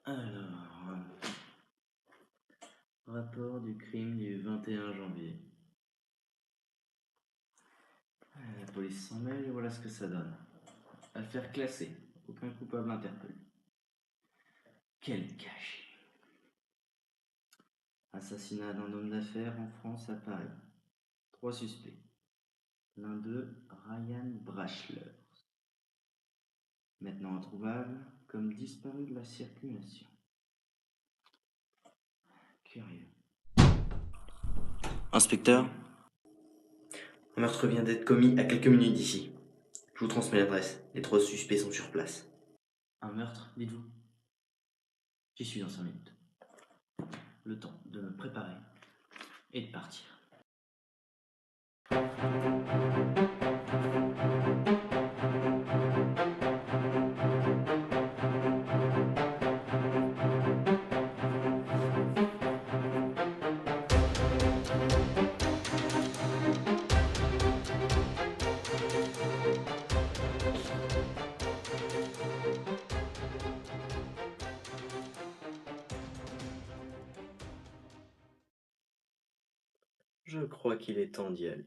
Alors, rapport du crime du 21 janvier. La police s'en mêle et voilà ce que ça donne. Affaire classée. Aucun coupable interpellé. Quel gâchis. Assassinat d'un homme d'affaires en France à Paris. 3 suspects. L'un d'eux, Ryan Brashler. Maintenant introuvable, comme disparu de la circulation. Curieux. Inspecteur, un meurtre vient d'être commis à quelques minutes d'ici. Je vous transmets l'adresse. Les 3 suspects sont sur place. Un meurtre, dites-vous? J'y suis dans 5 minutes. Le temps de me préparer et de partir. Je crois qu'il est temps d'y aller.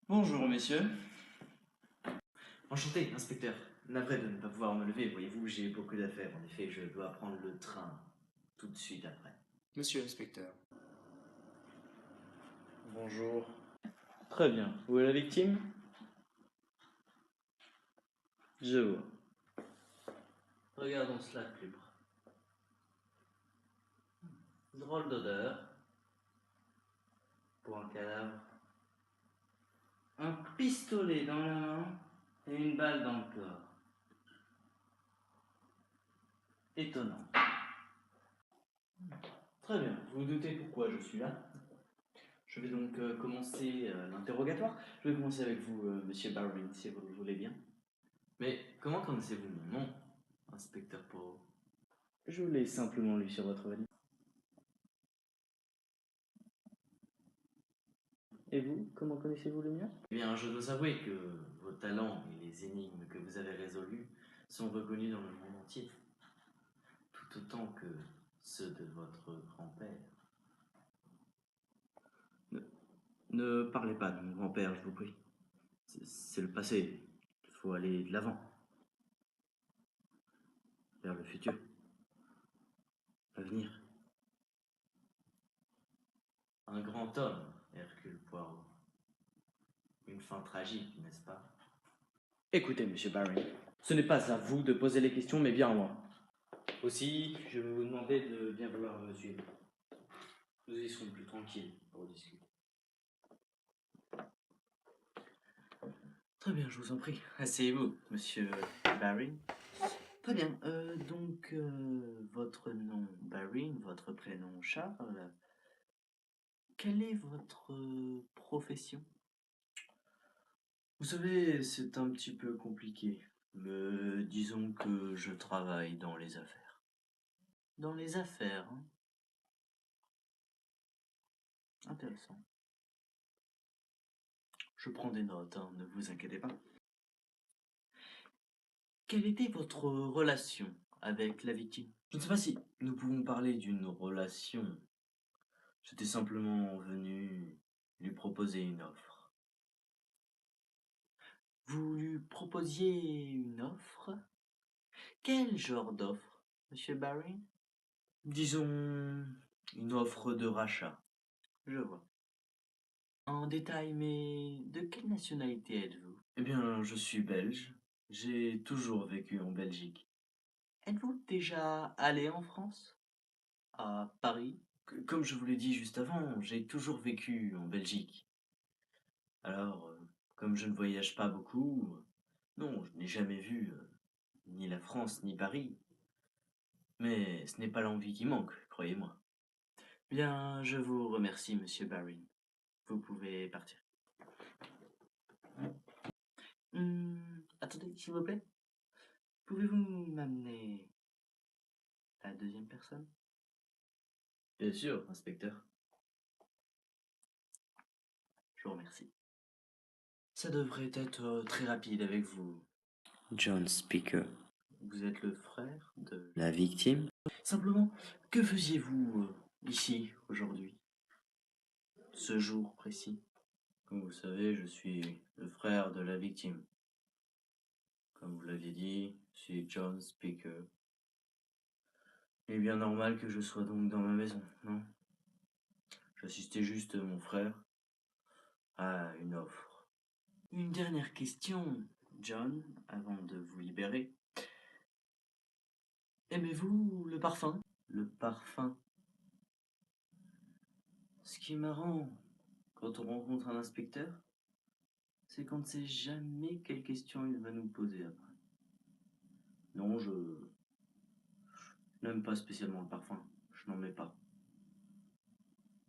Bonjour, messieurs. Enchanté, inspecteur. Navré de ne pas pouvoir me lever, voyez-vous, j'ai beaucoup d'affaires. En effet, je dois prendre le train tout de suite après. Monsieur l'inspecteur. Bonjour. Très bien. Où est la victime? Je vois. Regardons cela de plus près. Drôle d'odeur. Pour un cadavre. Un pistolet dans la main et une balle dans le corps. Étonnant. Très bien. Vous vous doutez pourquoi je suis là? Je vais donc commencer l'interrogatoire. Je vais commencer avec vous, monsieur Barwin, si vous le voulez bien. Mais comment connaissez-vous mon nom, inspecteur Poirot? Je l'ai simplement lu sur votre valise. Et vous, comment connaissez-vous le mien? Eh bien, je dois avouer que vos talents et les énigmes que vous avez résolues sont reconnus dans le monde entier, tout autant que ceux de votre grand-père. Ne parlez pas de mon grand-père, je vous prie. C'est le passé. Il faut aller de l'avant. Vers le futur. L'avenir. Un grand homme, Hercule Poirot. Une fin tragique, n'est-ce pas? Écoutez, monsieur Barry, ce n'est pas à vous de poser les questions, mais bien à moi. Aussi, je vais vous demander de bien vouloir me suivre. Nous y serons plus tranquilles pour discuter. Très bien, je vous en prie. Asseyez-vous, monsieur Barry. Très bien, donc votre nom Barry, votre prénom Charles. Quelle est votre profession? Vous savez, c'est un petit peu compliqué, mais disons que je travaille dans les affaires. Dans les affaires, hein? Intéressant. Je prends des notes, hein, ne vous inquiétez pas. Quelle était votre relation avec la victime? Je ne sais pas si nous pouvons parler d'une relation. J'étais simplement venu lui proposer une offre. Vous lui proposiez une offre? Quel genre d'offre, monsieur Barry? Disons une offre de rachat. Je vois. En détail, mais de quelle nationalité êtes-vous? Eh bien, je suis belge. J'ai toujours vécu en Belgique. Êtes-vous déjà allé en France? À Paris? Comme je vous l'ai dit juste avant, j'ai toujours vécu en Belgique. Alors, comme je ne voyage pas beaucoup, non, je n'ai jamais vu ni la France ni Paris. Mais ce n'est pas l'envie qui manque, croyez-moi. Bien, je vous remercie, monsieur Barry. Vous pouvez partir. Attendez, s'il vous plaît. Pouvez-vous m'amener la deuxième personne? Bien sûr, inspecteur. Je vous remercie. Ça devrait être très rapide avec vous. John Speaker, Vous êtes le frère de... la victime. Simplement, que faisiez-vous ici aujourd'hui? Ce jour précis? Comme vous le savez, je suis le frère de la victime. Comme vous l'aviez dit, je suis John Speaker. Il est bien normal que je sois donc dans ma maison, non? J'assistais juste mon frère à une offre. Une dernière question, John, avant de vous libérer. Aimez-vous le parfum? Le parfum. Ce qui est marrant quand on rencontre un inspecteur, c'est qu'on ne sait jamais quelle question il va nous poser après. Non, je n'aime pas spécialement le parfum. Je n'en mets pas.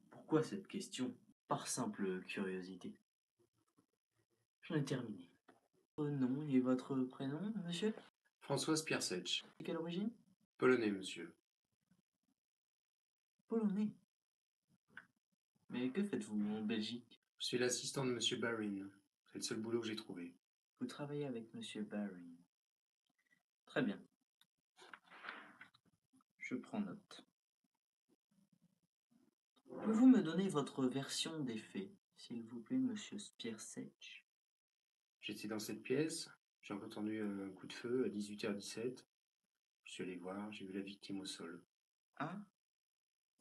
Pourquoi cette question? Par simple curiosité. J'en ai terminé. Votre nom et votre prénom, monsieur? François Spiersecz. De quelle origine? Polonais, monsieur. Polonais. Mais que faites-vous en Belgique? Je suis l'assistant de monsieur Barin. C'est le seul boulot que j'ai trouvé. Vous travaillez avec monsieur Barry. Très bien. Je prends note. Pouvez-vous me donner votre version des faits, s'il vous plaît, monsieur Spiersecz? J'étais dans cette pièce, j'ai entendu un coup de feu à 18h17. Je suis allé voir, j'ai vu la victime au sol. À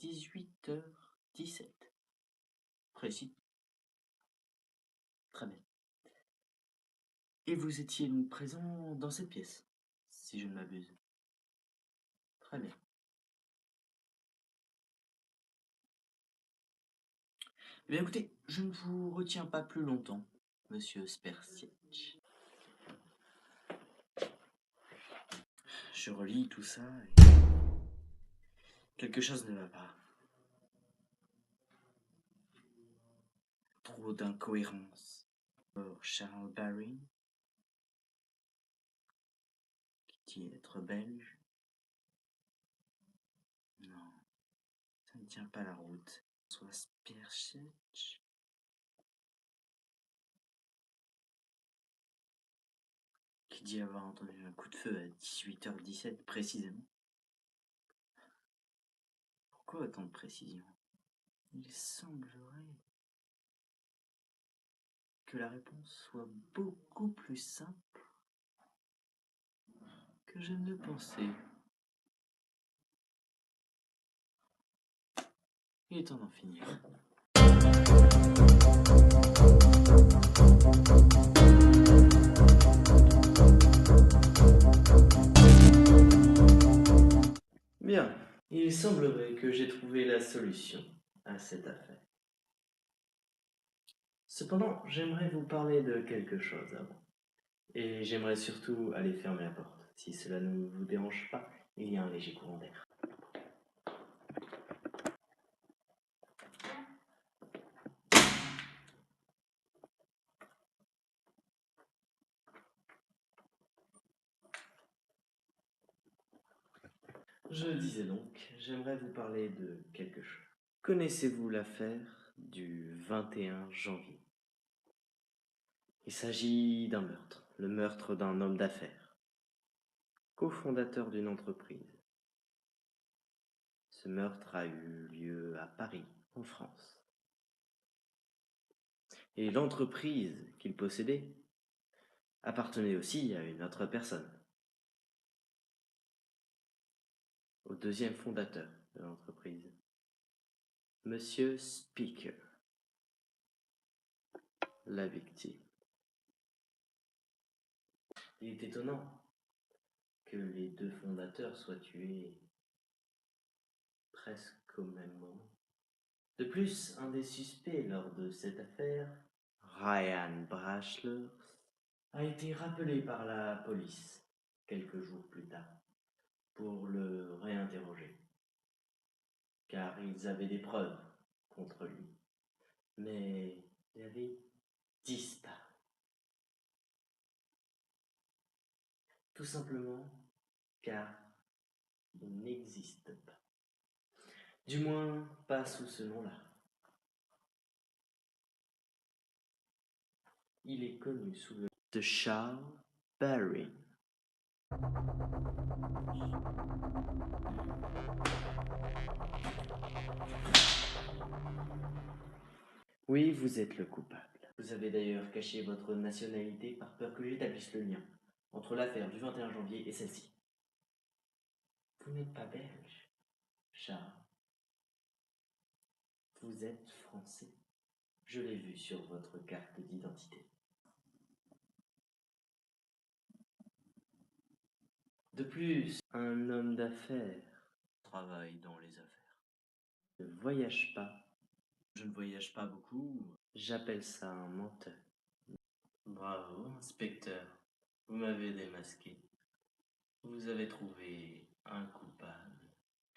18h17. Précis. Très bien. Et vous étiez donc présent dans cette pièce, si je ne m'abuse. Très bien. Eh bien écoutez, je ne vous retiens pas plus longtemps, monsieur Spiersecz. Je relis tout ça et... quelque chose ne va pas. Trop d'incohérences. Pour Charles Barry, qui dit être belge. Non, ça ne tient pas la route. Soit Spiersecz. Qui dit avoir entendu un coup de feu à 18h17 précisément. Pourquoi autant de précision? Il semblerait que la réponse soit beaucoup plus simple que je ne le pensais. Il est temps d'en finir. Bien, il semblerait que j'ai trouvé la solution à cette affaire. Cependant, j'aimerais vous parler de quelque chose avant. Et j'aimerais surtout aller fermer la porte. Si cela ne vous dérange pas, il y a un léger courant d'air. Je disais donc, j'aimerais vous parler de quelque chose. Connaissez-vous l'affaire du 21 janvier? Il s'agit d'un meurtre, le meurtre d'un homme d'affaires, cofondateur d'une entreprise. Ce meurtre a eu lieu à Paris, en France. Et l'entreprise qu'il possédait appartenait aussi à une autre personne, au deuxième fondateur de l'entreprise, Monsieur Speaker, la victime. Il est étonnant que les deux fondateurs soient tués presque au même moment. De plus, un des suspects lors de cette affaire, Ryan Brashlers, a été rappelé par la police quelques jours plus tard pour le réinterroger, car ils avaient des preuves contre lui, mais il avait disparu. Tout simplement car il n'existe pas. Du moins, pas sous ce nom-là. Il est connu sous le nom de Charles Barry. Oui, vous êtes le coupable. Vous avez d'ailleurs caché votre nationalité par peur que j'établisse le lien entre l'affaire du 21 janvier et celle-ci. Vous n'êtes pas belge, Charles. Vous êtes français. Je l'ai vu sur votre carte d'identité. De plus, un homme d'affaires travaille dans les affaires. Ne voyage pas. Je ne voyage pas beaucoup. J'appelle ça un menteur. Bravo, inspecteur. Vous m'avez démasqué. Vous avez trouvé un coupable.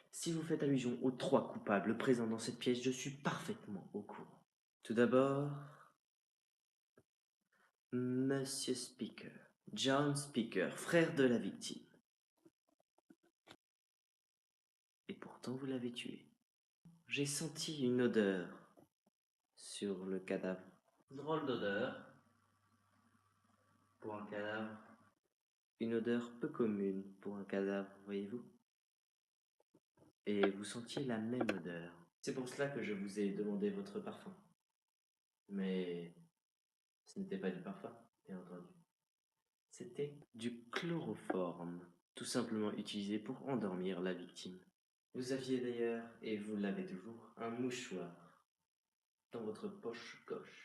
Si vous faites allusion aux 3 coupables présents dans cette pièce, je suis parfaitement au courant. Tout d'abord, Monsieur Speaker, John Speaker, frère de la victime. Et pourtant, vous l'avez tué. J'ai senti une odeur sur le cadavre. Drôle d'odeur pour un cadavre. Une odeur peu commune pour un cadavre, voyez-vous. Et vous sentiez la même odeur. C'est pour cela que je vous ai demandé votre parfum. Mais ce n'était pas du parfum, bien entendu. C'était du chloroforme, tout simplement utilisé pour endormir la victime. Vous aviez d'ailleurs, et vous l'avez toujours, un mouchoir dans votre poche gauche.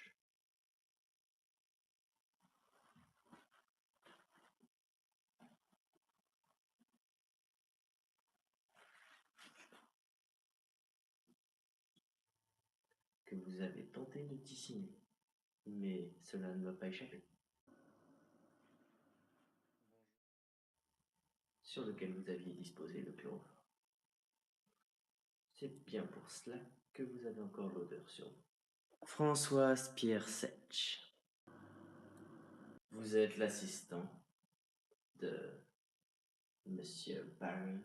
Que vous avez tenté de dissimuler, mais cela ne m'a pas échappé. Sur lequel vous aviez disposé le chloroforme. C'est bien pour cela que vous avez encore l'odeur sur vous. Françoise Pierre Setch. Vous êtes l'assistant de Monsieur Barry.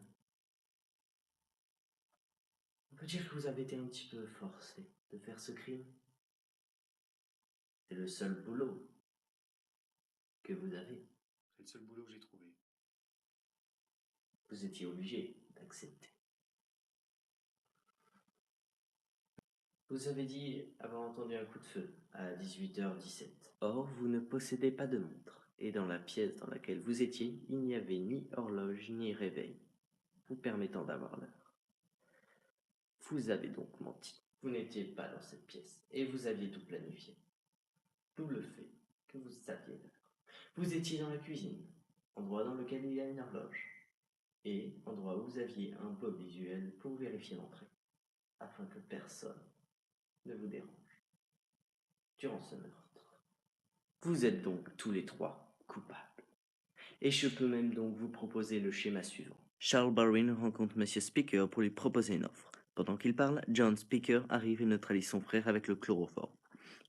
On peut dire que vous avez été un petit peu forcé de faire ce crime. C'est le seul boulot que vous avez. C'est le seul boulot que j'ai trouvé. Vous étiez obligé d'accepter. Vous avez dit avoir entendu un coup de feu à 18h17. Or, vous ne possédez pas de montre. Et dans la pièce dans laquelle vous étiez, il n'y avait ni horloge ni réveil, vous permettant d'avoir l'heure. Vous avez donc menti. Vous n'étiez pas dans cette pièce et vous aviez tout planifié. D'où le fait que vous saviez l'heure. Vous étiez dans la cuisine, endroit dans lequel il y a une horloge, et endroit où vous aviez un pot visuel pour vérifier l'entrée, afin que personne ne vous dérange durant ce meurtre. Vous êtes donc tous les 3 coupables. Et je peux même donc vous proposer le schéma suivant. Charles Barwin rencontre Monsieur Speaker pour lui proposer une offre. Pendant qu'il parle, John Speaker arrive et neutralise son frère avec le chloroforme.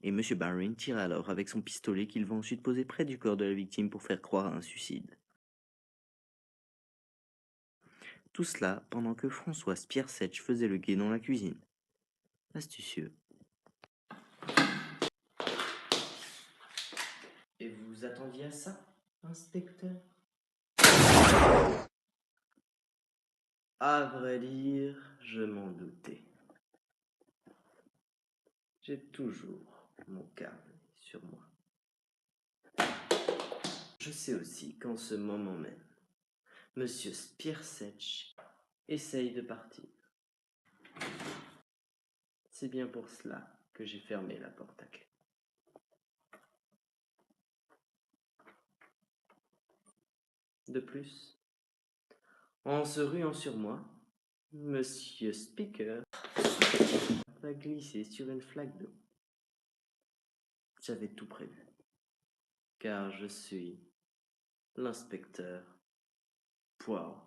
Et Monsieur Barwin tire alors avec son pistolet qu'il va ensuite poser près du corps de la victime pour faire croire à un suicide. Tout cela pendant que Françoise Pierre Setch faisait le guet dans la cuisine. Astucieux. Et vous attendiez à ça, inspecteur? À vrai dire, je m'en doutais. J'ai toujours mon carnet sur moi. Je sais aussi qu'en ce moment même, Monsieur Spearsetch essaye de partir. C'est bien pour cela que j'ai fermé la porte à clé. De plus, En se ruant sur moi, Monsieur Speaker va glisser sur une flaque d'eau. J'avais tout prévu, car je suis l'inspecteur Poirot.